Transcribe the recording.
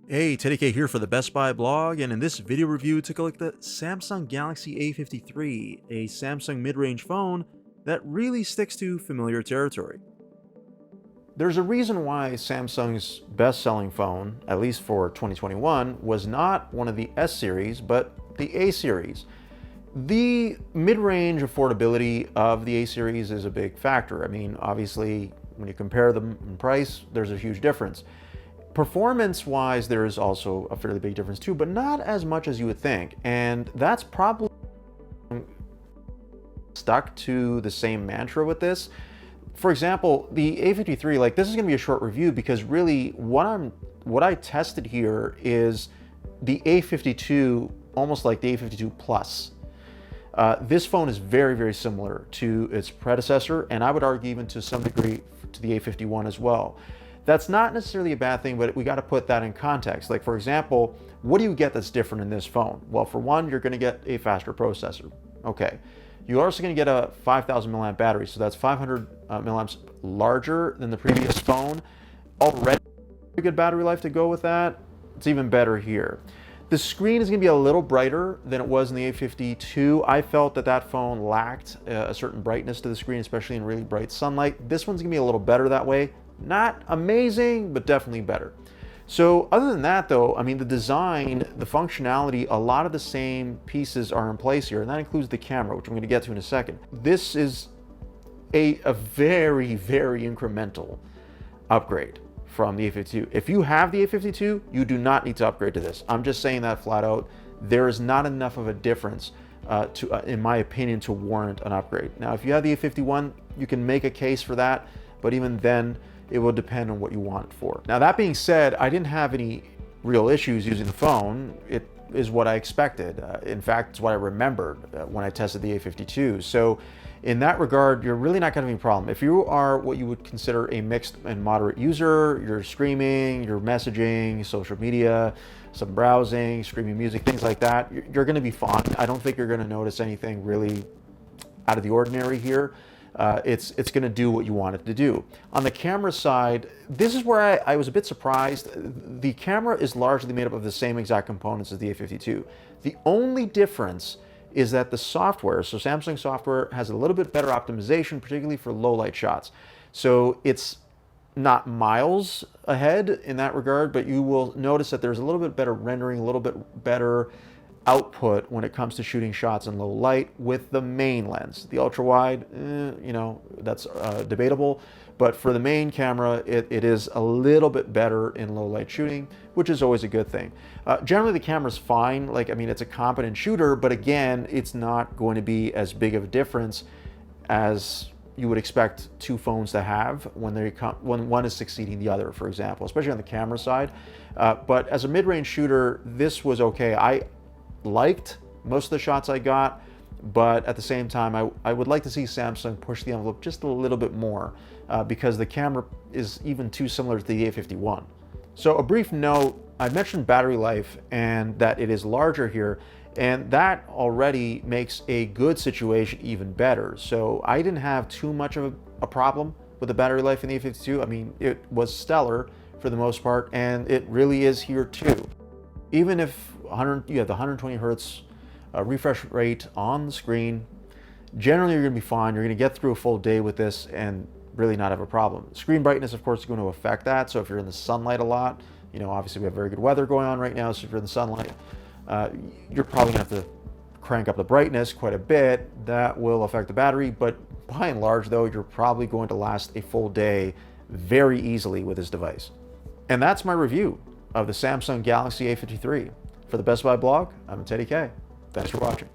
Hey, Teddy K here for the Best Buy blog, and in this video review, took a look at the Samsung Galaxy A53, a Samsung mid-range phone that really sticks to familiar territory. There's a reason why Samsung's best-selling phone, at least for 2021, was not one of the S series, but the A series. The mid-range affordability of the A series is a big factor. I mean, obviously, when you compare them in price, there's a huge difference. Performance-wise, there is also a fairly big difference too, but not as much as you would think. And that's probably stuck to the same mantra with this. For example, the A53, like this is going to be a short review because really what I tested here is the A52, almost like the A52 Plus. This phone is very, very similar to its predecessor, and I would argue even to some degree to the A51 as well. That's not necessarily a bad thing, but we got to put that in context. Like, for example, what do you get that's different in this phone? Well, for one, you're going to get a faster processor. Okay. You're also going to get a 5,000 milliamp battery, so that's 500 milliamps larger than the previous phone. Already a good battery life to go with that. It's even better here. The screen is going to be a little brighter than it was in the A52. I felt that that phone lacked a certain brightness to the screen, especially in really bright sunlight. This one's going to be a little better that way. Not amazing, but definitely better. So other than that though, I mean, the design, the functionality, a lot of the same pieces are in place here, and that includes the camera, which I'm going to get to in a second. This is a very, very incremental upgrade from the A52. If you have the A52, you do not need to upgrade to this. I'm just saying that flat out. There is not enough of a difference in my opinion, to warrant an upgrade. Now, if you have the A51, you can make a case for that, but even then, it will depend on what you want it for. Now, that being said, I didn't have any real issues using the phone. It is what I expected. In fact, it's what I remembered when I tested the A52. So in that regard, you're really not going to have any problem. If you are what you would consider a mixed and moderate user, you're streaming, you're messaging, social media, some browsing, streaming music, things like that, you're going to be fine. I don't think you're going to notice anything really out of the ordinary here. It's going to do what you want it to do. On the camera side, this is where I was a bit surprised. The camera is largely made up of the same exact components as the A52. The only difference is that the software, so Samsung software, has a little bit better optimization, particularly for low light shots. So it's not miles ahead in that regard, but you will notice that there's a little bit better rendering, a little bit better output when it comes to shooting shots in low light with the main lens. The ultra wide, you know, that's debatable, but for the main camera, it is a little bit better in low light shooting, which is always a good thing. Generally, the camera's fine. Like, I mean, it's a competent shooter, but again, it's not going to be as big of a difference as you would expect two phones to have when one is succeeding the other, for example, especially on the camera side. But as a mid-range shooter, this was okay. I liked most of the shots I got, but at the same time, I would like to see Samsung push the envelope just a little bit more because the camera is even too similar to the A51. So a brief note, I mentioned battery life and that it is larger here, and that already makes a good situation even better. So I didn't have too much of a problem with the battery life in the A52. I mean, it was stellar for the most part, and it really is here too. Even if you have the 120 hertz refresh rate on the screen, generally you're going to be fine. You're going to get through a full day with this and really not have a problem. Screen brightness, of course, is going to affect that. So if you're in the sunlight a lot, you know, obviously we have very good weather going on right now. So if you're in the sunlight, you're probably going to have to crank up the brightness quite a bit. That will affect the battery. But by and large, though, you're probably going to last a full day very easily with this device. And that's my review of the Samsung Galaxy A53. For the Best Buy blog, I'm Teddy K. Thanks for watching.